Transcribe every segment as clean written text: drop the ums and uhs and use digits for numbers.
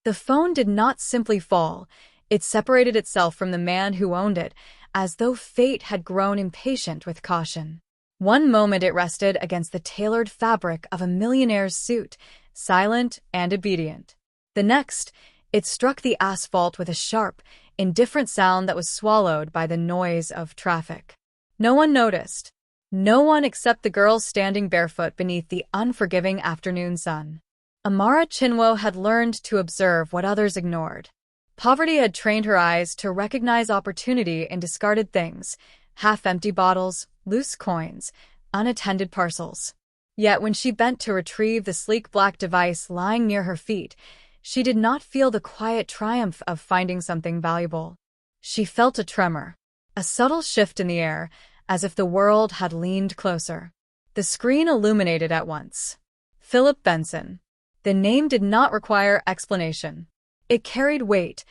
The phone did not simply fall, it separated itself from the man who owned it, as though fate had grown impatient with caution. One moment it rested against the tailored fabric of a millionaire's suit, silent and obedient. The next, it struck the asphalt with a sharp, indifferent sound that was swallowed by the noise of traffic. No one noticed. No one except the girl standing barefoot beneath the unforgiving afternoon sun. Amara Chinwo had learned to observe what others ignored. Poverty had trained her eyes to recognize opportunity in discarded things, half-empty bottles, loose coins, unattended parcels. Yet when she bent to retrieve the sleek black device lying near her feet, she did not feel the quiet triumph of finding something valuable. She felt a tremor, a subtle shift in the air, as if the world had leaned closer. The screen illuminated at once. Philip Benson. The name did not require explanation. It carried weight,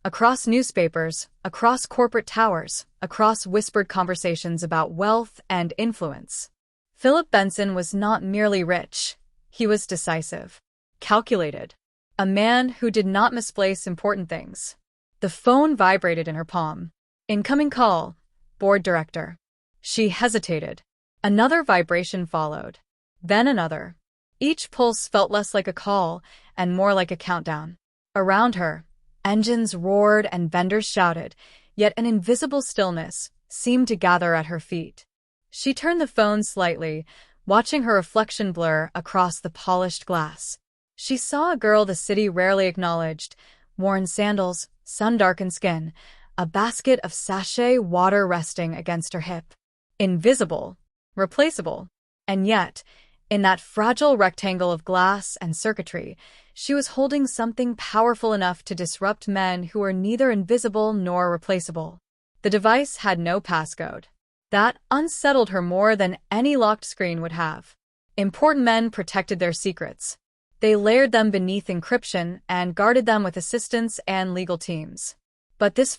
across newspapers, across corporate towers, across whispered conversations about wealth and influence. Philip Benson was not merely rich. He was decisive, calculated. A man who did not misplace important things. The phone vibrated in her palm. Incoming call, board director. She hesitated. Another vibration followed. Then another. Each pulse felt less like a call and more like a countdown. Around her, engines roared and vendors shouted, yet an invisible stillness seemed to gather at her feet. She turned the phone slightly, watching her reflection blur across the polished glass. She saw a girl the city rarely acknowledged, worn sandals, sun-darkened skin, a basket of sachet water resting against her hip. Invisible, replaceable, and yet, in that fragile rectangle of glass and circuitry, she was holding something powerful enough to disrupt men who were neither invisible nor replaceable. The device had no passcode. That unsettled her more than any locked screen would have. Important men protected their secrets. They layered them beneath encryption and guarded them with assistants and legal teams. But this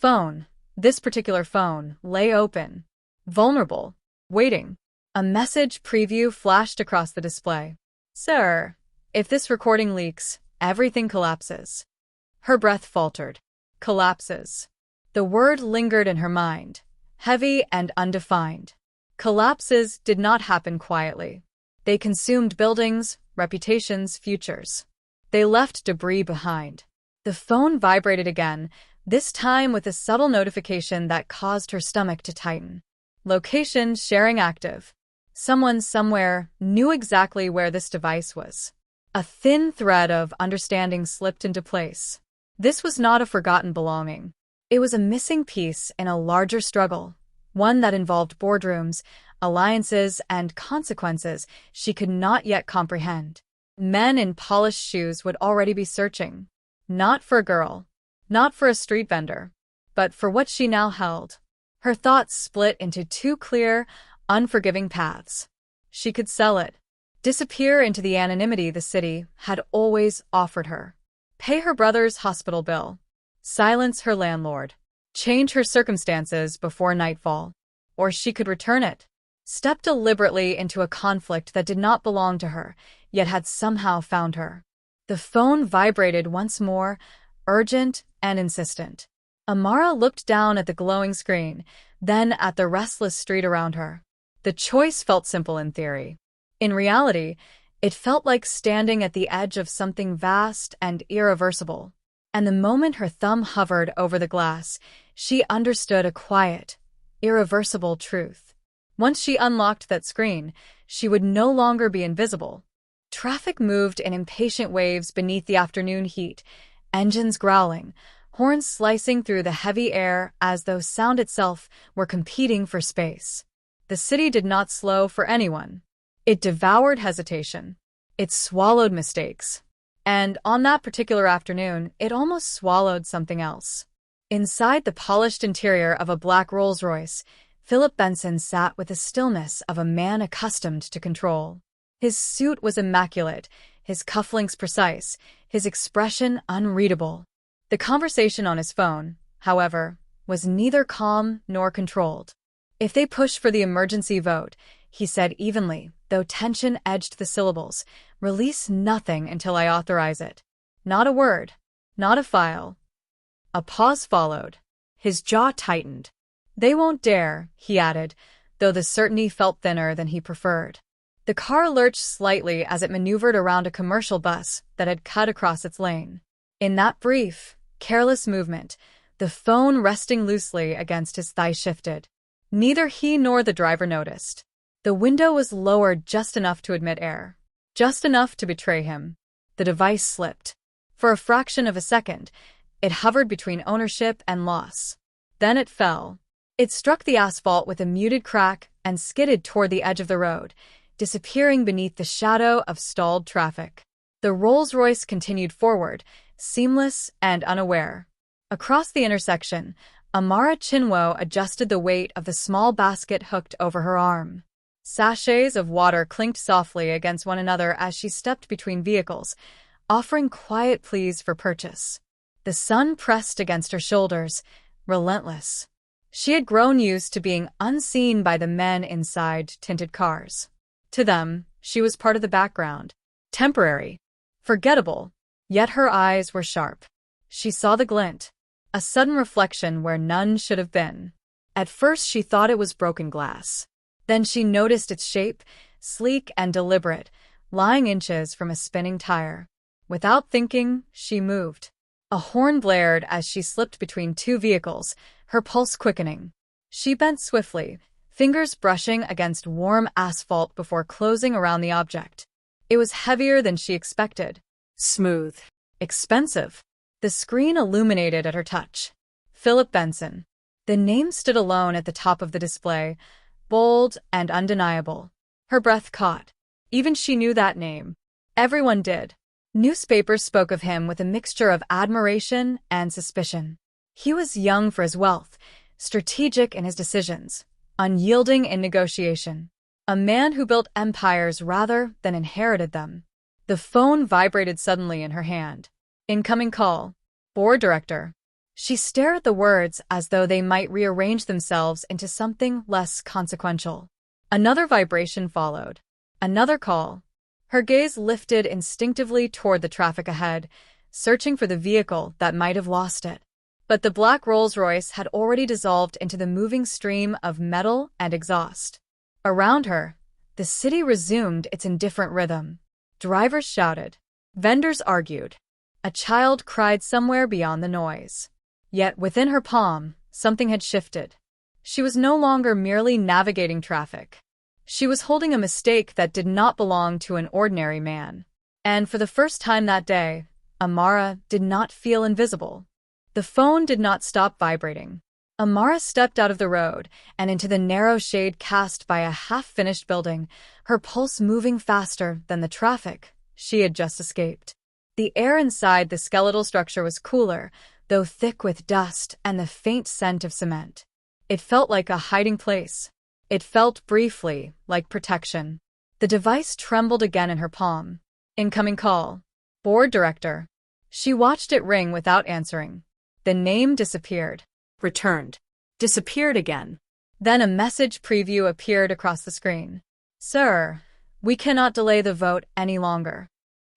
particular phone, lay open, vulnerable, waiting. A message preview flashed across the display. Sir, if this recording leaks, everything collapses. Her breath faltered. Collapses. The word lingered in her mind, heavy and undefined. Collapses did not happen quietly. They consumed buildings, reputations, futures. They left debris behind. The phone vibrated again, this time with a subtle notification that caused her stomach to tighten. Location sharing active. Someone somewhere knew exactly where this device was. A thin thread of understanding slipped into place. This was not a forgotten belonging. It was a missing piece in a larger struggle, one that involved boardrooms, alliances, and consequences she could not yet comprehend. Men in polished shoes would already be searching. Not for a girl, not for a street vendor, but for what she now held. Her thoughts split into two clear, unforgiving paths. She could sell it, disappear into the anonymity the city had always offered her, pay her brother's hospital bill, silence her landlord, change her circumstances before nightfall, or she could return it, step deliberately into a conflict that did not belong to her, yet had somehow found her. The phone vibrated once more, urgent and insistent. Amara looked down at the glowing screen, then at the restless street around her. The choice felt simple in theory. In reality, it felt like standing at the edge of something vast and irreversible. And the moment her thumb hovered over the glass, she understood a quiet, irreversible truth. Once she unlocked that screen, she would no longer be invisible. Traffic moved in impatient waves beneath the afternoon heat, engines growling, horns slicing through the heavy air as though sound itself were competing for space. The city did not slow for anyone. It devoured hesitation. It swallowed mistakes. And on that particular afternoon, it almost swallowed something else. Inside the polished interior of a black Rolls-Royce, Philip Benson sat with the stillness of a man accustomed to control. His suit was immaculate, his cufflinks precise, his expression unreadable. The conversation on his phone, however, was neither calm nor controlled. If they push for the emergency vote, he said evenly, though tension edged the syllables, release nothing until I authorize it. Not a word. Not a file. A pause followed. His jaw tightened. They won't dare, he added, though the certainty felt thinner than he preferred. The car lurched slightly as it maneuvered around a commercial bus that had cut across its lane. In that brief, careless movement, the phone resting loosely against his thigh shifted. Neither he nor the driver noticed. The window was lowered just enough to admit air. Just enough to betray him. The device slipped. For a fraction of a second, it hovered between ownership and loss. Then it fell. It struck the asphalt with a muted crack and skidded toward the edge of the road, disappearing beneath the shadow of stalled traffic. The Rolls-Royce continued forward, seamless and unaware. Across the intersection, Amara Chinwo adjusted the weight of the small basket hooked over her arm. Sachets of water clinked softly against one another as she stepped between vehicles, offering quiet pleas for purchase. The sun pressed against her shoulders, relentless. She had grown used to being unseen by the men inside tinted cars. To them, she was part of the background. Temporary. Forgettable. Yet her eyes were sharp. She saw the glint. A sudden reflection where none should have been. At first she thought it was broken glass. Then she noticed its shape, sleek and deliberate, lying inches from a spinning tire. Without thinking, she moved. A horn blared as she slipped between two vehicles, her pulse quickening. She bent swiftly, fingers brushing against warm asphalt before closing around the object. It was heavier than she expected. Smooth. Expensive. The screen illuminated at her touch. Philip Benson. The name stood alone at the top of the display, bold and undeniable. Her breath caught. Even she knew that name. Everyone did. Newspapers spoke of him with a mixture of admiration and suspicion. He was young for his wealth, strategic in his decisions, unyielding in negotiation. A man who built empires rather than inherited them. The phone vibrated suddenly in her hand. Incoming call. Board director. She stared at the words as though they might rearrange themselves into something less consequential. Another vibration followed. Another call. Her gaze lifted instinctively toward the traffic ahead, searching for the vehicle that might have lost it. But the black Rolls-Royce had already dissolved into the moving stream of metal and exhaust. Around her, the city resumed its indifferent rhythm. Drivers shouted. Vendors argued. A child cried somewhere beyond the noise. Yet within her palm, something had shifted. She was no longer merely navigating traffic. She was holding a mistake that did not belong to an ordinary man. And for the first time that day, Amara did not feel invisible. The phone did not stop vibrating. Amara stepped out of the road and into the narrow shade cast by a half-finished building, her pulse moving faster than the traffic she had just escaped. The air inside the skeletal structure was cooler, though thick with dust and the faint scent of cement. It felt like a hiding place. It felt briefly like protection. The device trembled again in her palm. Incoming call. Board director. She watched it ring without answering. The name disappeared. Returned. Disappeared again. Then a message preview appeared across the screen. Sir, we cannot delay the vote any longer.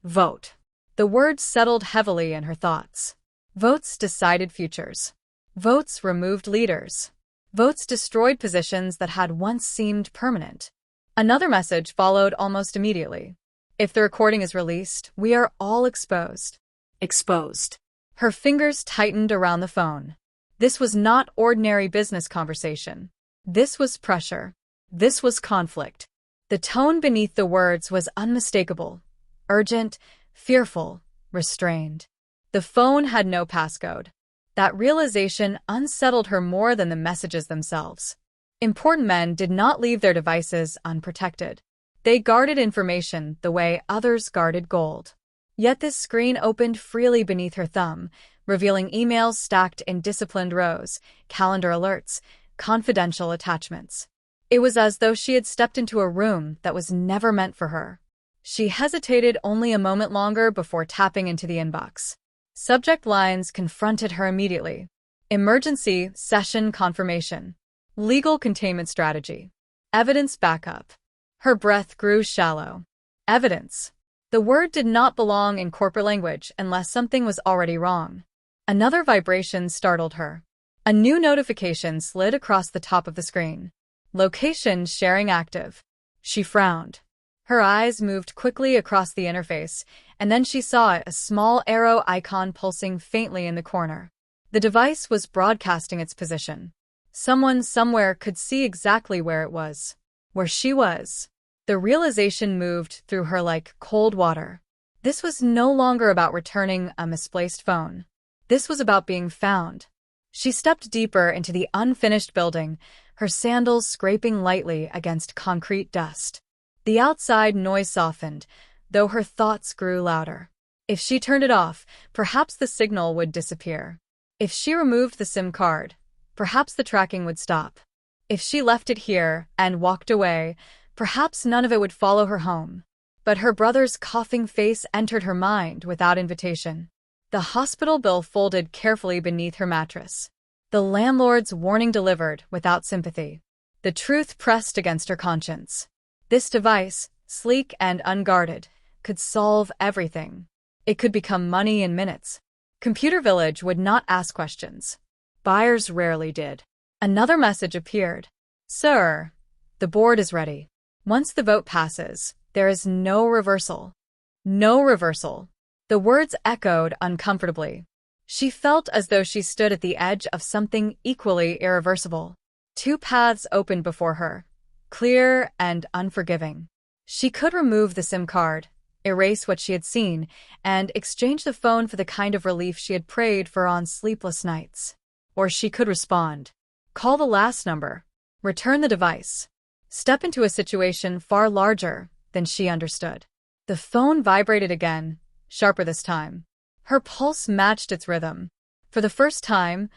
Vote. The words settled heavily in her thoughts. Votes decided futures. Votes removed leaders. Votes destroyed positions that had once seemed permanent. Another message followed almost immediately. If the recording is released, we are all exposed. Exposed. Her fingers tightened around the phone. This was not ordinary business conversation. This was pressure. This was conflict. The tone beneath the words was unmistakable. Urgent, fearful, restrained. The phone had no passcode. That realization unsettled her more than the messages themselves. Important men did not leave their devices unprotected. They guarded information the way others guarded gold. Yet this screen opened freely beneath her thumb, revealing emails stacked in disciplined rows, calendar alerts, confidential attachments. It was as though she had stepped into a room that was never meant for her. She hesitated only a moment longer before tapping into the inbox. Subject lines confronted her immediately. Emergency session confirmation. Legal containment strategy. Evidence backup. Her breath grew shallow. Evidence. The word did not belong in corporate language unless something was already wrong. Another vibration startled her. A new notification slid across the top of the screen. Location sharing active. She frowned. Her eyes moved quickly across the interface, and then she saw a small arrow icon pulsing faintly in the corner. The device was broadcasting its position. Someone somewhere could see exactly where it was. Where she was. The realization moved through her like cold water. This was no longer about returning a misplaced phone. This was about being found. She stepped deeper into the unfinished building, her sandals scraping lightly against concrete dust. The outside noise softened, though her thoughts grew louder. If she turned it off, perhaps the signal would disappear. If she removed the SIM card, perhaps the tracking would stop. If she left it here and walked away, perhaps none of it would follow her home. But her brother's coughing face entered her mind without invitation. The hospital bill folded carefully beneath her mattress. The landlord's warning delivered without sympathy. The truth pressed against her conscience. This device, sleek and unguarded, could solve everything. It could become money in minutes. Computer Village would not ask questions. Buyers rarely did. Another message appeared. Sir, the board is ready. Once the vote passes, there is no reversal. No reversal. The words echoed uncomfortably. She felt as though she stood at the edge of something equally irreversible. Two paths opened before her, clear and unforgiving. She could remove the SIM card, erase what she had seen, and exchange the phone for the kind of relief she had prayed for on sleepless nights. Or she could respond. Call the last number. Return the device. Step into a situation far larger than she understood. The phone vibrated again, sharper this time. Her pulse matched its rhythm. For the first time,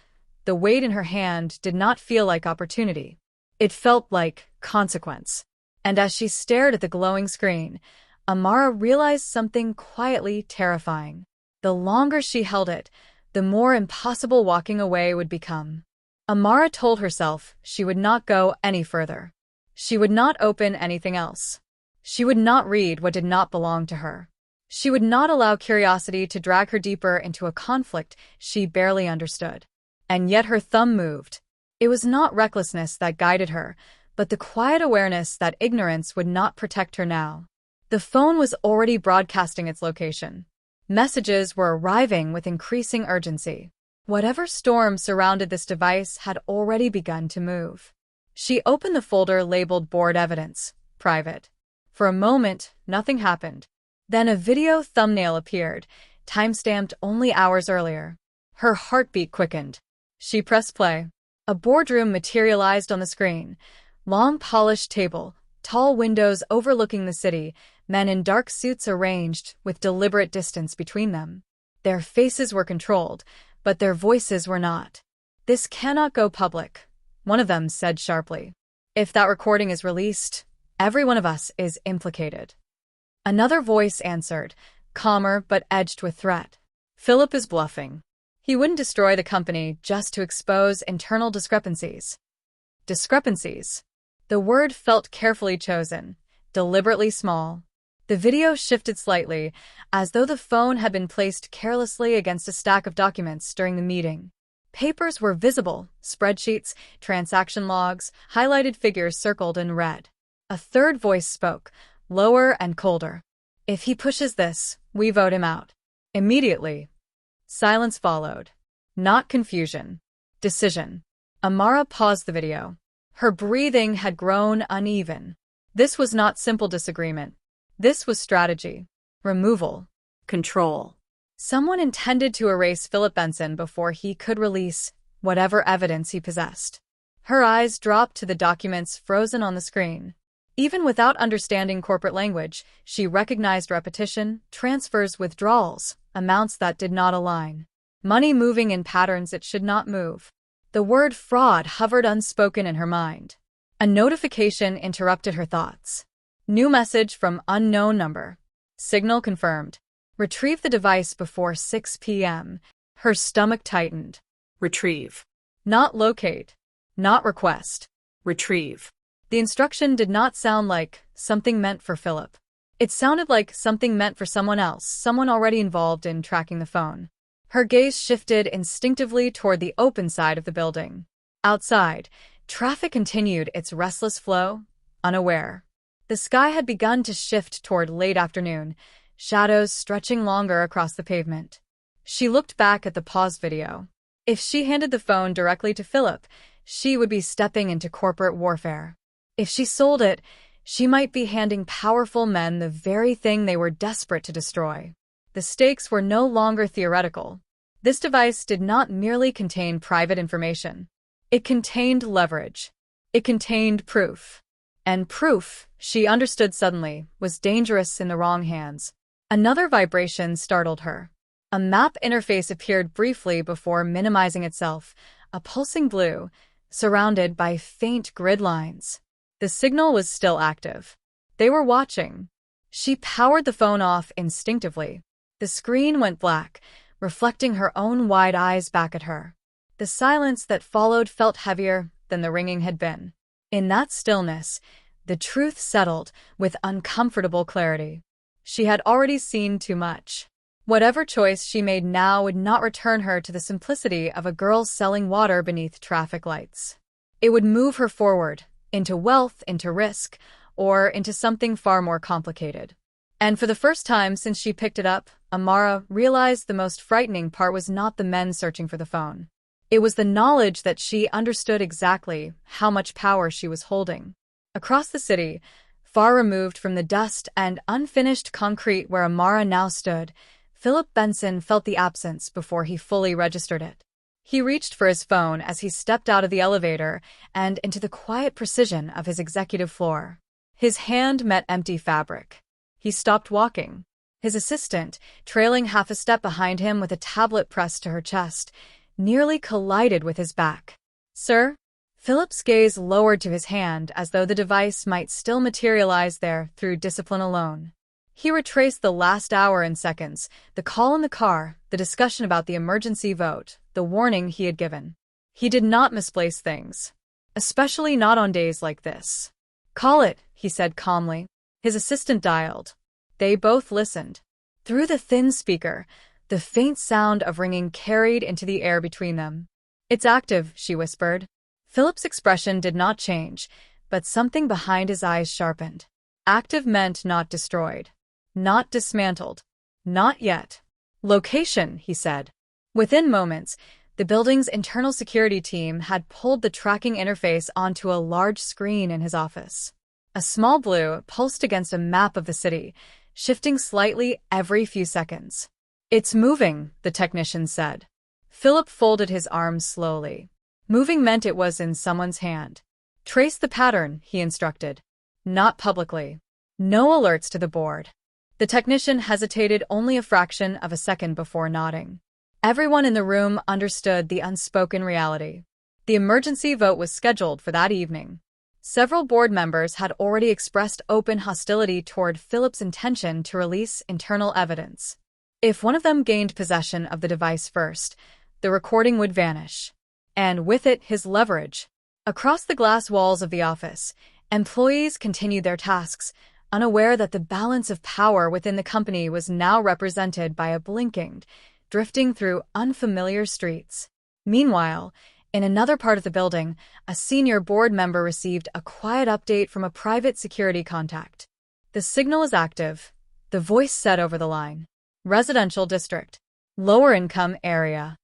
the weight in her hand did not feel like opportunity. It felt like consequence. And as she stared at the glowing screen, Amara realized something quietly terrifying. The longer she held it, the more impossible walking away would become. Amara told herself she would not go any further. She would not open anything else. She would not read what did not belong to her. She would not allow curiosity to drag her deeper into a conflict she barely understood. And yet her thumb moved. It was not recklessness that guided her, but the quiet awareness that ignorance would not protect her now. The phone was already broadcasting its location. Messages were arriving with increasing urgency. Whatever storm surrounded this device had already begun to move. She opened the folder labeled Board Evidence, Private. For a moment, nothing happened. Then a video thumbnail appeared, time-stamped only hours earlier. Her heartbeat quickened. She pressed play. A boardroom materialized on the screen. Long polished table, tall windows overlooking the city, men in dark suits arranged with deliberate distance between them. Their faces were controlled, but their voices were not. This cannot go public, one of them said sharply. If that recording is released, every one of us is implicated. Another voice answered, calmer but edged with threat. Philip is bluffing. He wouldn't destroy the company just to expose internal discrepancies. Discrepancies. The word felt carefully chosen, deliberately small. The video shifted slightly, as though the phone had been placed carelessly against a stack of documents during the meeting. Papers were visible, spreadsheets, transaction logs, highlighted figures circled in red. A third voice spoke, lower and colder. If he pushes this, we vote him out. Immediately. Silence followed. Not confusion. Decision. Amara paused the video. Her breathing had grown uneven. This was not simple disagreement. This was strategy. Removal. Control. Someone intended to erase Philip Benson before he could release whatever evidence he possessed. Her eyes dropped to the documents frozen on the screen. Even without understanding corporate language, she recognized repetition, transfers, withdrawals, amounts that did not align. Money moving in patterns it should not move. The word fraud hovered unspoken in her mind. A notification interrupted her thoughts. New message from unknown number. Signal confirmed. Retrieve the device before 6 p.m. Her stomach tightened. Retrieve. Not locate. Not request. Retrieve. The instruction did not sound like something meant for Philip. It sounded like something meant for someone else, someone already involved in tracking the phone. Her gaze shifted instinctively toward the open side of the building. Outside, traffic continued its restless flow, unaware. The sky had begun to shift toward late afternoon, shadows stretching longer across the pavement. She looked back at the paused video. If she handed the phone directly to Philip, she would be stepping into corporate warfare. If she sold it, she might be handing powerful men the very thing they were desperate to destroy. The stakes were no longer theoretical. This device did not merely contain private information. It contained leverage. It contained proof. And proof, she understood suddenly, was dangerous in the wrong hands. Another vibration startled her. A map interface appeared briefly before minimizing itself, a pulsing blue, surrounded by faint grid lines. The signal was still active. They were watching. She powered the phone off instinctively. The screen went black, reflecting her own wide eyes back at her. The silence that followed felt heavier than the ringing had been. In that stillness, the truth settled with uncomfortable clarity. She had already seen too much. Whatever choice she made now would not return her to the simplicity of a girl selling water beneath traffic lights. It would move her forward, into wealth, into risk, or into something far more complicated. And for the first time since she picked it up, Amara realized the most frightening part was not the men searching for the phone. It was the knowledge that she understood exactly how much power she was holding. Across the city, far removed from the dust and unfinished concrete where Amara now stood, Philip Benson felt the absence before he fully registered it. He reached for his phone as he stepped out of the elevator and into the quiet precision of his executive floor. His hand met empty fabric. He stopped walking. His assistant, trailing half a step behind him with a tablet pressed to her chest, nearly collided with his back. "Sir?" Philip's gaze lowered to his hand as though the device might still materialize there through discipline alone. He retraced the last hour in seconds, the call in the car, the discussion about the emergency vote, the warning he had given. He did not misplace things. Especially not on days like this. "Call it," he said calmly. His assistant dialed. They both listened. Through the thin speaker, the faint sound of ringing carried into the air between them. "It's active," she whispered. Philip's expression did not change, but something behind his eyes sharpened. Active meant not destroyed. Not dismantled. Not yet. "Location," he said. Within moments, the building's internal security team had pulled the tracking interface onto a large screen in his office. A small blue pulsed against a map of the city, shifting slightly every few seconds. "It's moving," the technician said. Philip folded his arms slowly. Moving meant it was in someone's hand. "Trace the pattern," he instructed. "Not publicly. No alerts to the board." The technician hesitated only a fraction of a second before nodding. Everyone in the room understood the unspoken reality. The emergency vote was scheduled for that evening. Several board members had already expressed open hostility toward Philip's intention to release internal evidence. If one of them gained possession of the device first, the recording would vanish. And with it, his leverage. Across the glass walls of the office, employees continued their tasks, unaware that the balance of power within the company was now represented by a blinking, drifting through unfamiliar streets. Meanwhile, in another part of the building, a senior board member received a quiet update from a private security contact. "The signal is active," the voice said over the line. "Residential district. Lower income area."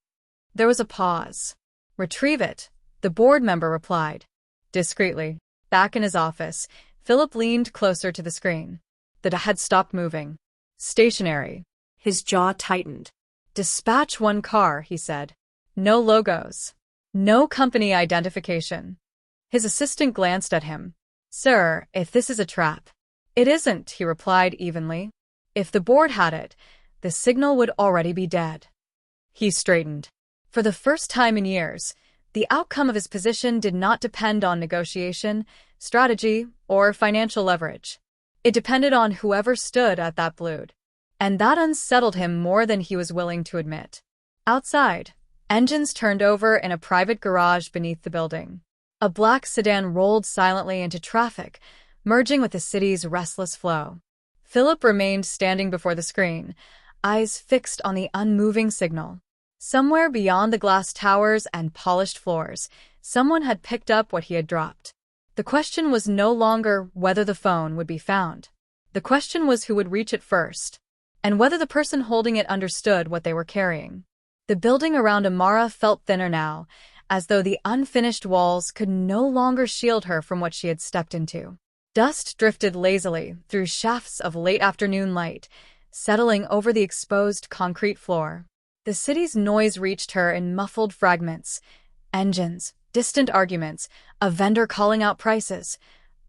There was a pause. "Retrieve it," the board member replied. Discreetly. Back in his office, Philip leaned closer to the screen. The had stopped moving. Stationary. His jaw tightened. "Dispatch one car," he said. "No logos. No company identification." His assistant glanced at him. "Sir, if this is a trap." "It isn't," he replied evenly. "If the board had it, the signal would already be dead." He straightened. For the first time in years, the outcome of his position did not depend on negotiation, strategy, or financial leverage. It depended on whoever stood at that blade. And that unsettled him more than he was willing to admit. Outside, engines turned over in a private garage beneath the building. A black sedan rolled silently into traffic, merging with the city's restless flow. Philip remained standing before the screen, eyes fixed on the unmoving signal. Somewhere beyond the glass towers and polished floors, someone had picked up what he had dropped. The question was no longer whether the phone would be found. The question was who would reach it first, and whether the person holding it understood what they were carrying. The building around Amara felt thinner now, as though the unfinished walls could no longer shield her from what she had stepped into. Dust drifted lazily through shafts of late afternoon light, settling over the exposed concrete floor. The city's noise reached her in muffled fragments: engines, distant arguments, a vendor calling out prices,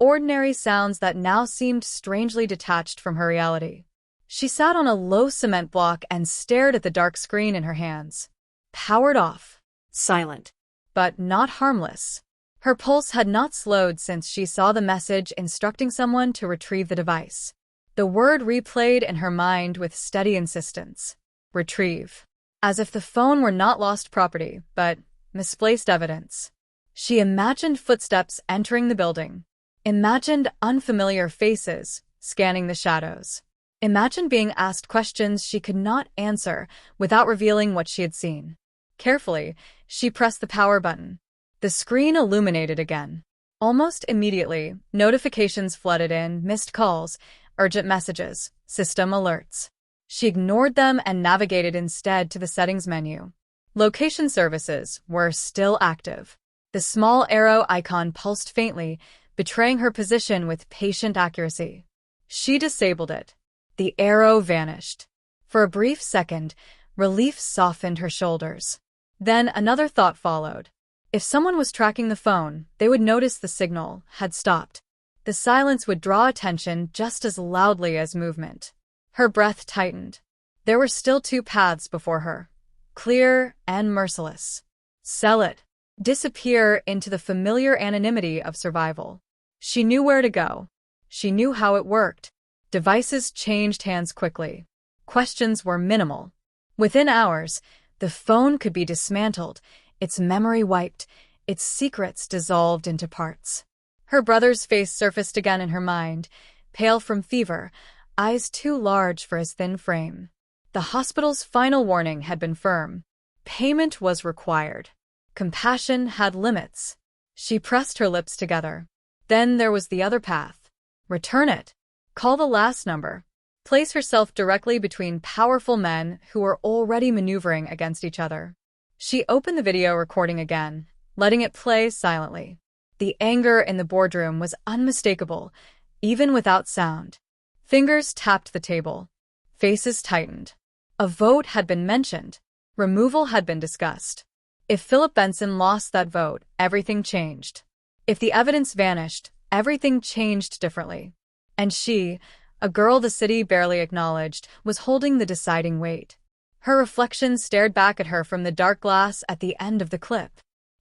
ordinary sounds that now seemed strangely detached from her reality. She sat on a low cement block and stared at the dark screen in her hands. Powered off. Silent. But not harmless. Her pulse had not slowed since she saw the message instructing someone to retrieve the device. The word replayed in her mind with steady insistence. Retrieve. As if the phone were not lost property, but misplaced evidence. She imagined footsteps entering the building. Imagined unfamiliar faces scanning the shadows. Imagined being asked questions she could not answer without revealing what she had seen. Carefully, she pressed the power button. The screen illuminated again. Almost immediately, notifications flooded in: missed calls, urgent messages, system alerts. She ignored them and navigated instead to the settings menu. Location services were still active. The small arrow icon pulsed faintly, betraying her position with patient accuracy. She disabled it. The arrow vanished. For a brief second, relief softened her shoulders. Then another thought followed. If someone was tracking the phone, they would notice the signal had stopped. The silence would draw attention just as loudly as movement. Her breath tightened. There were still two paths before her, clear and merciless. Sell it. Disappear into the familiar anonymity of survival. She knew where to go. She knew how it worked. Devices changed hands quickly. Questions were minimal. Within hours, the phone could be dismantled, its memory wiped, its secrets dissolved into parts. Her brother's face surfaced again in her mind, pale from fever, eyes too large for his thin frame. The hospital's final warning had been firm. Payment was required. Compassion had limits. She pressed her lips together. Then there was the other path. Return it. Call the last number. Place herself directly between powerful men who were already maneuvering against each other. She opened the video recording again, letting it play silently. The anger in the boardroom was unmistakable, even without sound. Fingers tapped the table. Faces tightened. A vote had been mentioned. Removal had been discussed. If Philip Benson lost that vote, everything changed. If the evidence vanished, everything changed differently. And she, a girl the city barely acknowledged, was holding the deciding weight. Her reflection stared back at her from the dark glass at the end of the clip.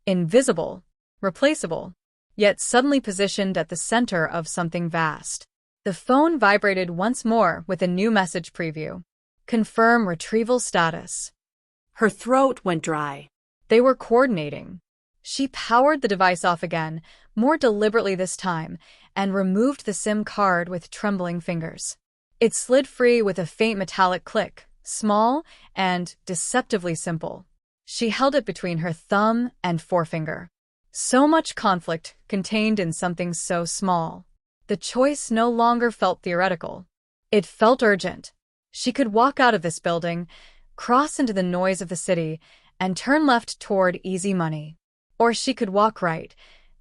Invisible, replaceable, yet suddenly positioned at the center of something vast. The phone vibrated once more with a new message preview. Confirm retrieval status. Her throat went dry. They were coordinating. She powered the device off again, more deliberately this time, and removed the SIM card with trembling fingers. It slid free with a faint metallic click, small and deceptively simple. She held it between her thumb and forefinger. So much conflict contained in something so small. The choice no longer felt theoretical. It felt urgent. She could walk out of this building, cross into the noise of the city, and turn left toward easy money. Or she could walk right,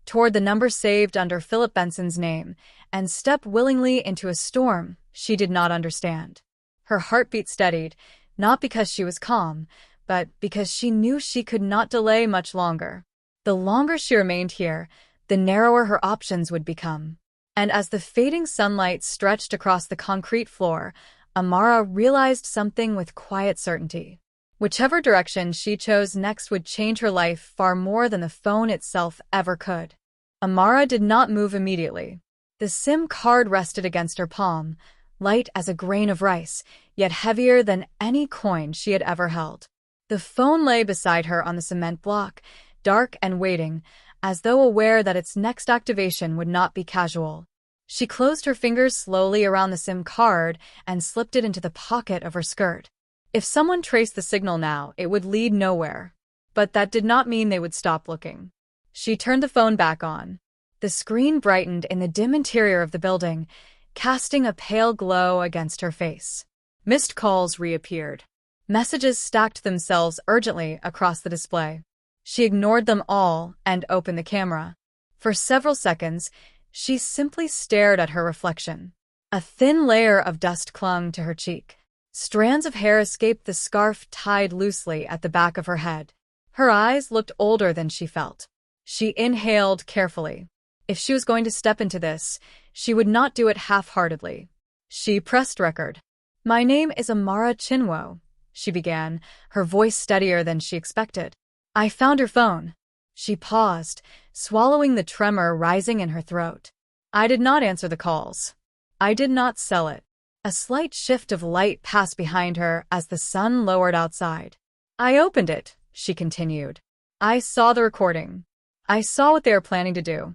toward the number saved under Philip Benson's name, and step willingly into a storm she did not understand. Her heartbeat steadied, not because she was calm, but because she knew she could not delay much longer. The longer she remained here, the narrower her options would become. And as the fading sunlight stretched across the concrete floor, Amara realized something with quiet certainty. Whichever direction she chose next would change her life far more than the phone itself ever could. Amara did not move immediately. The SIM card rested against her palm, light as a grain of rice, yet heavier than any coin she had ever held. The phone lay beside her on the cement block, dark and waiting, as though aware that its next activation would not be casual. She closed her fingers slowly around the SIM card and slipped it into the pocket of her skirt. If someone traced the signal now, it would lead nowhere. But that did not mean they would stop looking. She turned the phone back on. The screen brightened in the dim interior of the building, casting a pale glow against her face. Missed calls reappeared. Messages stacked themselves urgently across the display. She ignored them all and opened the camera. For several seconds, she simply stared at her reflection. A thin layer of dust clung to her cheek. Strands of hair escaped the scarf tied loosely at the back of her head. Her eyes looked older than she felt. She inhaled carefully. If she was going to step into this, she would not do it half-heartedly. She pressed record. "My name is Amara Chinwo," she began, her voice steadier than she expected. "I found your phone." She paused, swallowing the tremor rising in her throat. "I did not answer the calls. I did not sell it." A slight shift of light passed behind her as the sun lowered outside. "I opened it," she continued. "I saw the recording. I saw what they were planning to do."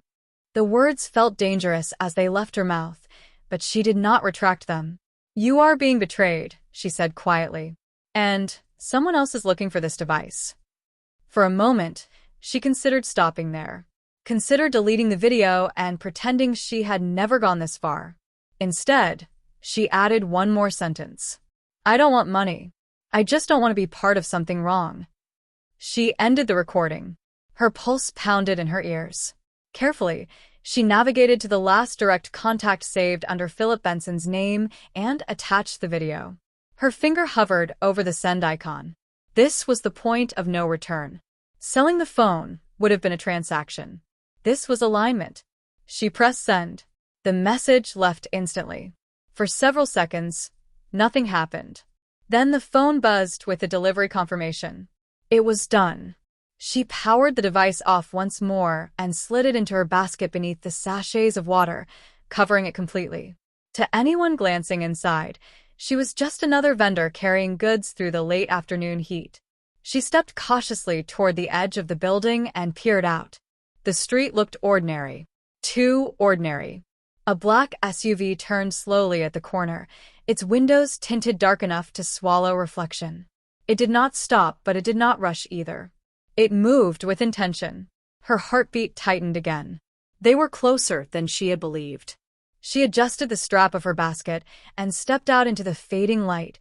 The words felt dangerous as they left her mouth, but she did not retract them. "You are being betrayed," she said quietly. "And someone else is looking for this device." For a moment, she considered stopping there. Considered deleting the video and pretending she had never gone this far. Instead, she added one more sentence. "I don't want money. I just don't want to be part of something wrong." She ended the recording. Her pulse pounded in her ears. Carefully, she navigated to the last direct contact saved under Philip Benson's name and attached the video. Her finger hovered over the send icon. This was the point of no return. Selling the phone would have been a transaction. This was alignment. She pressed send. The message left instantly. For several seconds, nothing happened. Then the phone buzzed with the delivery confirmation. It was done. She powered the device off once more and slid it into her basket beneath the sachets of water, covering it completely. To anyone glancing inside, she was just another vendor carrying goods through the late afternoon heat. She stepped cautiously toward the edge of the building and peered out. The street looked ordinary. Too ordinary. A black SUV turned slowly at the corner, its windows tinted dark enough to swallow reflection. It did not stop, but it did not rush either. It moved with intention. Her heartbeat tightened again. They were closer than she had believed. She adjusted the strap of her basket and stepped out into the fading light,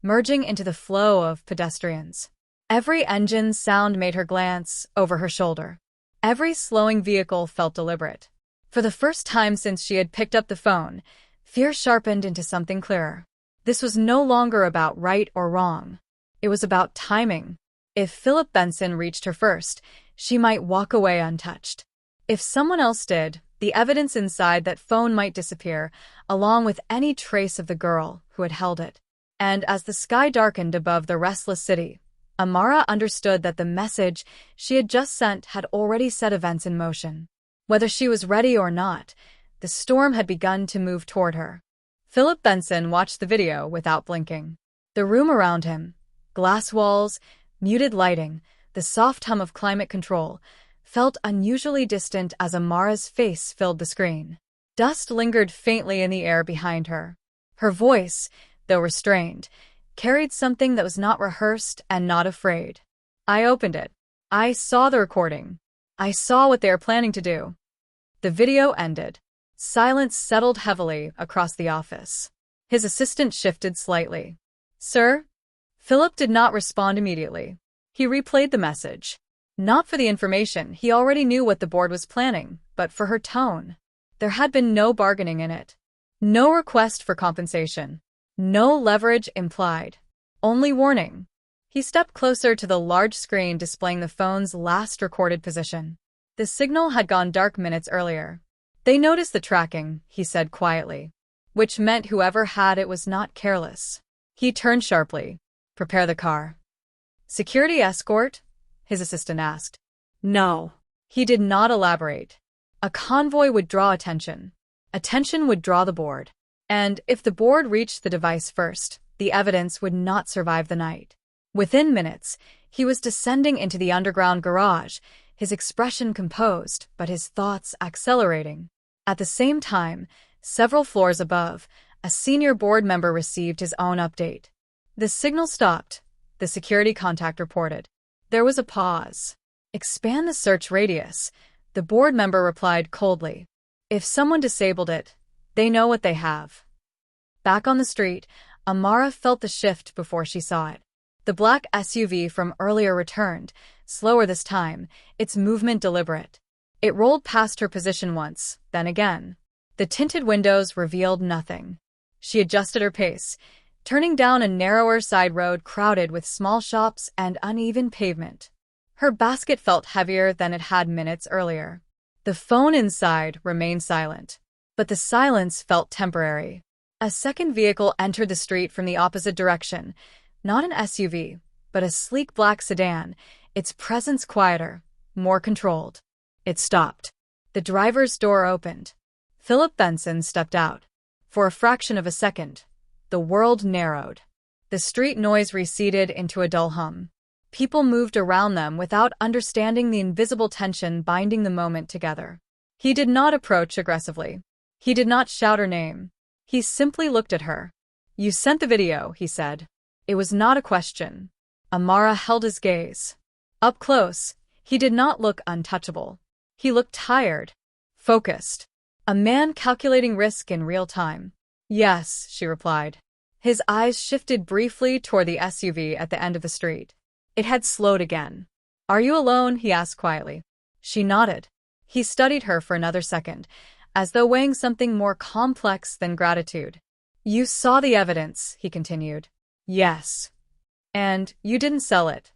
merging into the flow of pedestrians. Every engine sound made her glance over her shoulder. Every slowing vehicle felt deliberate. For the first time since she had picked up the phone, fear sharpened into something clearer. This was no longer about right or wrong. It was about timing. If Philip Benson reached her first, she might walk away untouched. If someone else did, the evidence inside that phone might disappear, along with any trace of the girl who had held it. And as the sky darkened above the restless city, Amara understood that the message she had just sent had already set events in motion. Whether she was ready or not, the storm had begun to move toward her. Philip Benson watched the video without blinking. The room around him, glass walls, muted lighting, the soft hum of climate control, felt unusually distant as Amara's face filled the screen. Dust lingered faintly in the air behind her. Her voice, though restrained, carried something that was not rehearsed and not afraid. "I opened it. I saw the recording. I saw what they are planning to do." The video ended. Silence settled heavily across the office. His assistant shifted slightly. "Sir?" Philip did not respond immediately. He replayed the message. Not for the information, he already knew what the board was planning, but for her tone. There had been no bargaining in it. No request for compensation. No leverage implied. Only warning. He stepped closer to the large screen displaying the phone's last recorded position. The signal had gone dark minutes earlier. "They noticed the tracking," he said quietly, which meant whoever had it was not careless. He turned sharply. "Prepare the car." "Security escort?" his assistant asked. No. He did not elaborate. A convoy would draw attention. Attention would draw the board. And if the board reached the device first, the evidence would not survive the night. Within minutes, he was descending into the underground garage, his expression composed, but his thoughts accelerating. At the same time, Several floors above, a senior board member received his own update. The signal stopped, the security contact reported. There was a pause. Expand the search radius, the board member replied coldly. If someone disabled it, they know what they have. Back on the street, Amara felt the shift before she saw it. The black SUV from earlier returned, slower this time, its movement deliberate. It rolled past her position once, then again. The tinted windows revealed nothing. She adjusted her pace, turning down a narrower side road crowded with small shops and uneven pavement. Her basket felt heavier than it had minutes earlier. The phone inside remained silent, but the silence felt temporary. A second vehicle entered the street from the opposite direction, not an SUV, but a sleek black sedan, its presence quieter, more controlled. It stopped. The driver's door opened. Philip Benson stepped out. For a fraction of a second, the world narrowed. The street noise receded into a dull hum. People moved around them without understanding the invisible tension binding the moment together. He did not approach aggressively. He did not shout her name. He simply looked at her. "You sent the video," he said. It was not a question. Amara held his gaze. Up close, he did not look untouchable. He looked tired, focused. A man calculating risk in real time. "Yes," she replied. His eyes shifted briefly toward the SUV at the end of the street. It had slowed again. "Are you alone?" he asked quietly. She nodded. He studied her for another second, as though weighing something more complex than gratitude. "You saw the evidence," he continued. "Yes. And you didn't sell it."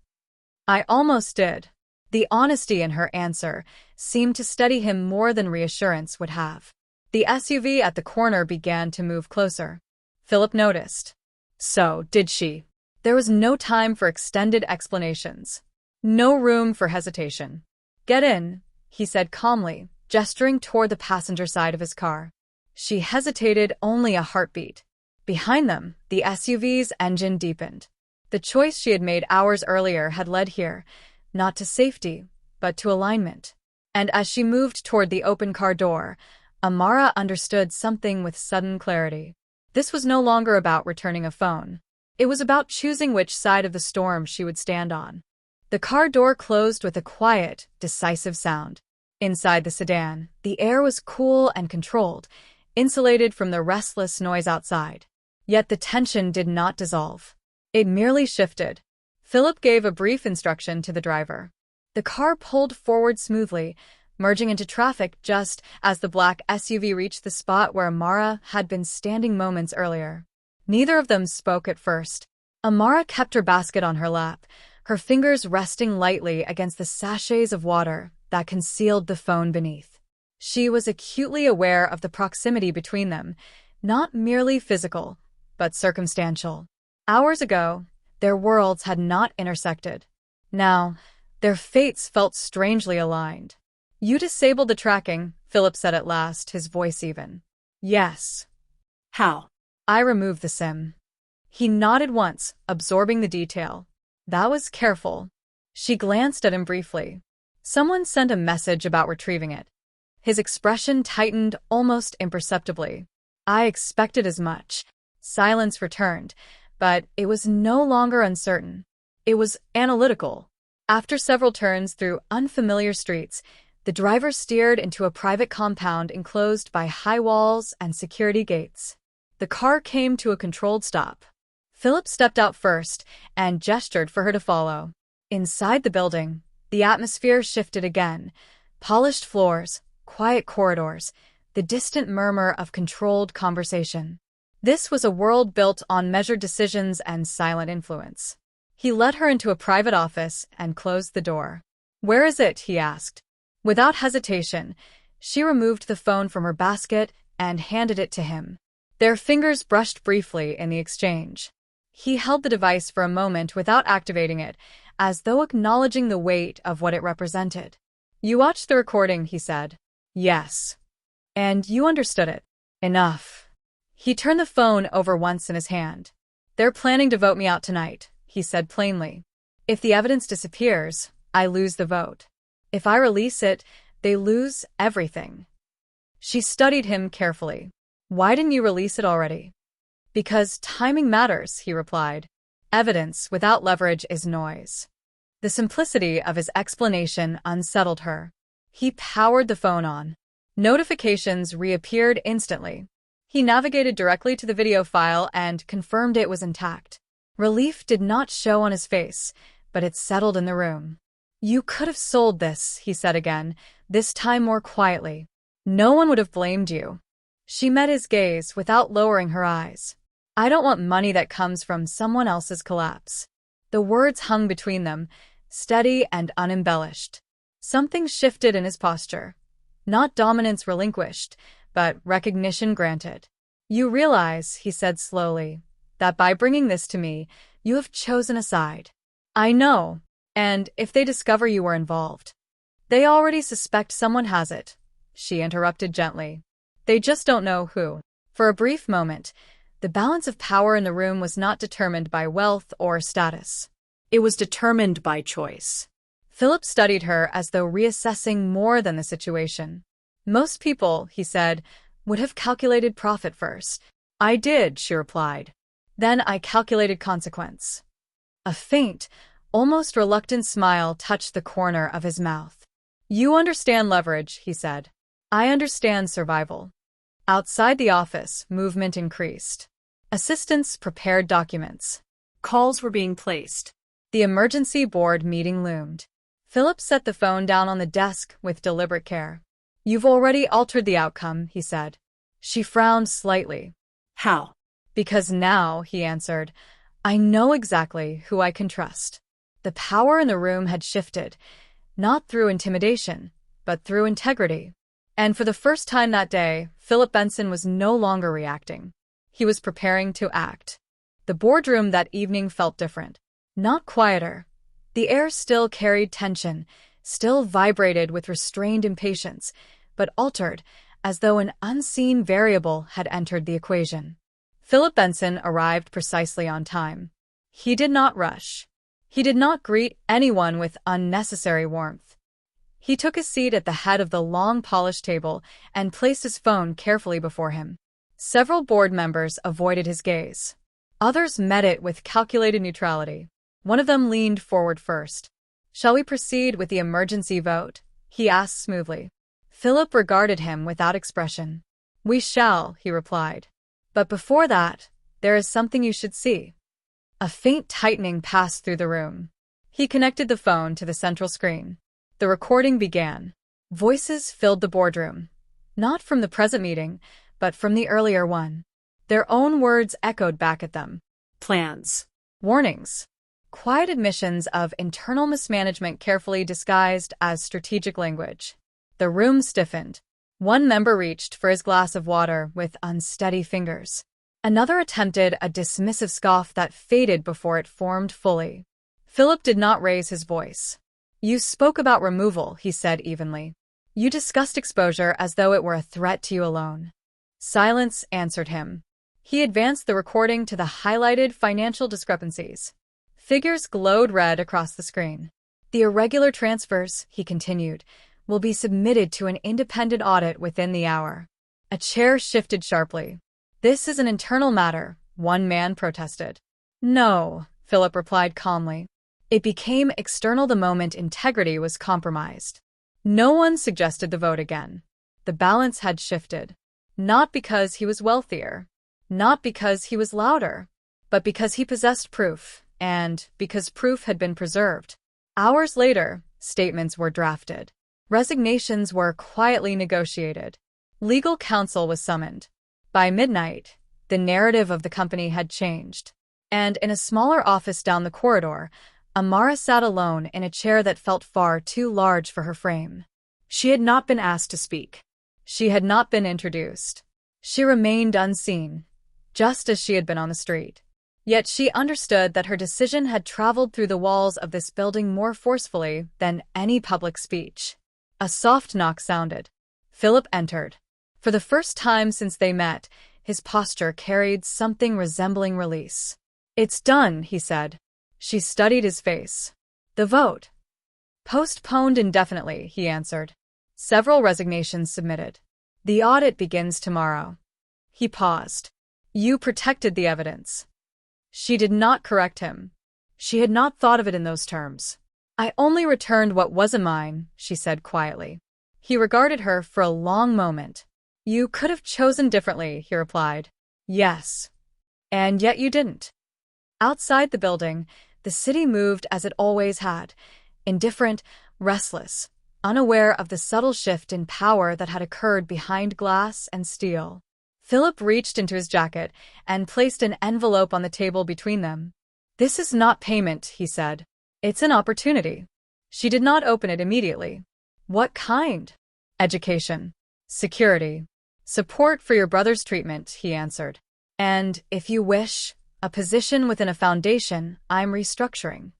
"I almost did." The honesty in her answer seemed to steady him more than reassurance would have. The SUV at the corner began to move closer. Philip noticed. "So, did she?" There was no time for extended explanations. No room for hesitation. "Get in," he said calmly, gesturing toward the passenger side of his car. She hesitated only a heartbeat. Behind them, the SUV's engine deepened. The choice she had made hours earlier had led here, not to safety, but to alignment. And as she moved toward the open car door, Amara understood something with sudden clarity. This was no longer about returning a phone. It was about choosing which side of the storm she would stand on. The car door closed with a quiet, decisive sound. Inside the sedan, the air was cool and controlled, insulated from the restless noise outside. Yet the tension did not dissolve. It merely shifted. Philip gave a brief instruction to the driver. The car pulled forward smoothly, merging into traffic just as the black SUV reached the spot where Amara had been standing moments earlier. Neither of them spoke at first. Amara kept her basket on her lap, her fingers resting lightly against the sachets of water that concealed the phone beneath. She was acutely aware of the proximity between them, not merely physical, but circumstantial. Hours ago, their worlds had not intersected. Now, their fates felt strangely aligned. "You disabled the tracking," Philip said at last, his voice even. "Yes." How? "I removed the SIM." He nodded once, absorbing the detail. "That was careful." She glanced at him briefly. "Someone sent a message about retrieving it." His expression tightened almost imperceptibly. "I expected as much." Silence returned, but it was no longer uncertain. It was analytical. After several turns through unfamiliar streets, the driver steered into a private compound enclosed by high walls and security gates. The car came to a controlled stop. Philip stepped out first and gestured for her to follow. Inside the building, the atmosphere shifted again. Polished floors, quiet corridors, the distant murmur of controlled conversation. This was a world built on measured decisions and silent influence. He led her into a private office and closed the door. "Where is it?" he asked. Without hesitation, she removed the phone from her basket and handed it to him. Their fingers brushed briefly in the exchange. He held the device for a moment without activating it, as though acknowledging the weight of what it represented. "You watched the recording," he said. "Yes." "And you understood it." "Enough." He turned the phone over once in his hand. "They're planning to vote me out tonight," he said plainly. "If the evidence disappears, I lose the vote. If I release it, they lose everything." She studied him carefully. Why didn't you release it already? Because timing matters, he replied. Evidence without leverage is noise. The simplicity of his explanation unsettled her. He powered the phone on. Notifications reappeared instantly. He navigated directly to the video file and confirmed it was intact. Relief did not show on his face, but it settled in the room. You could have sold this, he said again, this time more quietly. No one would have blamed you. She met his gaze without lowering her eyes. I don't want money that comes from someone else's collapse. The words hung between them, steady and unembellished. Something shifted in his posture. Not dominance relinquished, but recognition granted. You realize, he said slowly, that by bringing this to me, you have chosen a side. I know, and if they discover you were involved, they already suspect someone has it, she interrupted gently. They just don't know who. For a brief moment, the balance of power in the room was not determined by wealth or status. It was determined by choice. Philip studied her as though reassessing more than the situation. Most people, he said, would have calculated profit first. I did, she replied. Then I calculated consequence. A faint, almost reluctant smile touched the corner of his mouth. You understand leverage, he said. I understand survival. Outside the office, movement increased. Assistants prepared documents. Calls were being placed. The emergency board meeting loomed. Philip set the phone down on the desk with deliberate care. You've already altered the outcome, he said. She frowned slightly. How? Because now, he answered, I know exactly who I can trust. The power in the room had shifted, not through intimidation, but through integrity. And for the first time that day, Philip Benson was no longer reacting. He was preparing to act. The boardroom that evening felt different. Not quieter. The air still carried tension, still vibrated with restrained impatience, but altered, as though an unseen variable had entered the equation. Philip Benson arrived precisely on time. He did not rush. He did not greet anyone with unnecessary warmth. He took a seat at the head of the long polished table and placed his phone carefully before him. Several board members avoided his gaze. Others met it with calculated neutrality. One of them leaned forward first. Shall we proceed with the emergency vote? He asked smoothly. Philip regarded him without expression. We shall, he replied. But before that, there is something you should see. A faint tightening passed through the room. He connected the phone to the central screen. The recording began. Voices filled the boardroom. Not from the present meeting, but from the earlier one. Their own words echoed back at them. Plans. Warnings. Quiet admissions of internal mismanagement carefully disguised as strategic language. The room stiffened. One member reached for his glass of water with unsteady fingers. Another attempted a dismissive scoff that faded before it formed fully. Philip did not raise his voice. You spoke about removal, he said evenly. You discussed exposure as though it were a threat to you alone. Silence answered him. He advanced the recording to the highlighted financial discrepancies. Figures glowed red across the screen. The irregular transfers, he continued, will be submitted to an independent audit within the hour. A chair shifted sharply. This is an internal matter, one man protested. No, Philip replied calmly. It became external the moment integrity was compromised. No one suggested the vote again. The balance had shifted. Not because he was wealthier, not because he was louder, but because he possessed proof, and because proof had been preserved. Hours later, statements were drafted. Resignations were quietly negotiated. Legal counsel was summoned. By midnight, the narrative of the company had changed. And in a smaller office down the corridor, Amara sat alone in a chair that felt far too large for her frame. She had not been asked to speak. She had not been introduced. She remained unseen, just as she had been on the street. Yet she understood that her decision had traveled through the walls of this building more forcefully than any public speech. A soft knock sounded. Philip entered. For the first time since they met, his posture carried something resembling release. It's done, he said. She studied his face. The vote. Postponed indefinitely, he answered. Several resignations submitted. The audit begins tomorrow. He paused. You protected the evidence. She did not correct him. She had not thought of it in those terms. I only returned what wasn't mine, she said quietly. He regarded her for a long moment. You could have chosen differently, he replied. Yes. And yet you didn't. Outside the building, the city moved as it always had, indifferent, restless, unaware of the subtle shift in power that had occurred behind glass and steel. Philip reached into his jacket and placed an envelope on the table between them. This is not payment, he said. It's an opportunity. She did not open it immediately. What kind? Education. Security. Support for your brother's treatment, he answered. And, if you wish, a position within a foundation I'm restructuring.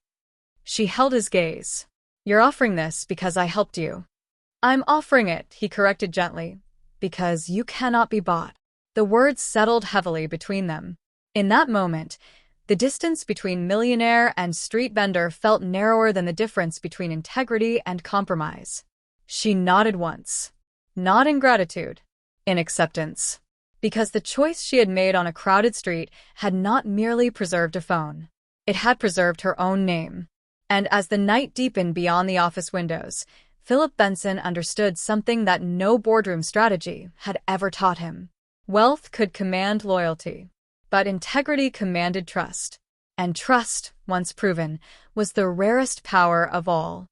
She held his gaze. You're offering this because I helped you. I'm offering it, he corrected gently, because you cannot be bought. The words settled heavily between them. In that moment, the distance between millionaire and street vendor felt narrower than the difference between integrity and compromise. She nodded once. Not in gratitude, in acceptance. Because the choice she had made on a crowded street had not merely preserved a phone. It had preserved her own name. And as the night deepened beyond the office windows, Philip Benson understood something that no boardroom strategy had ever taught him. Wealth could command loyalty, but integrity commanded trust. And trust, once proven, was the rarest power of all.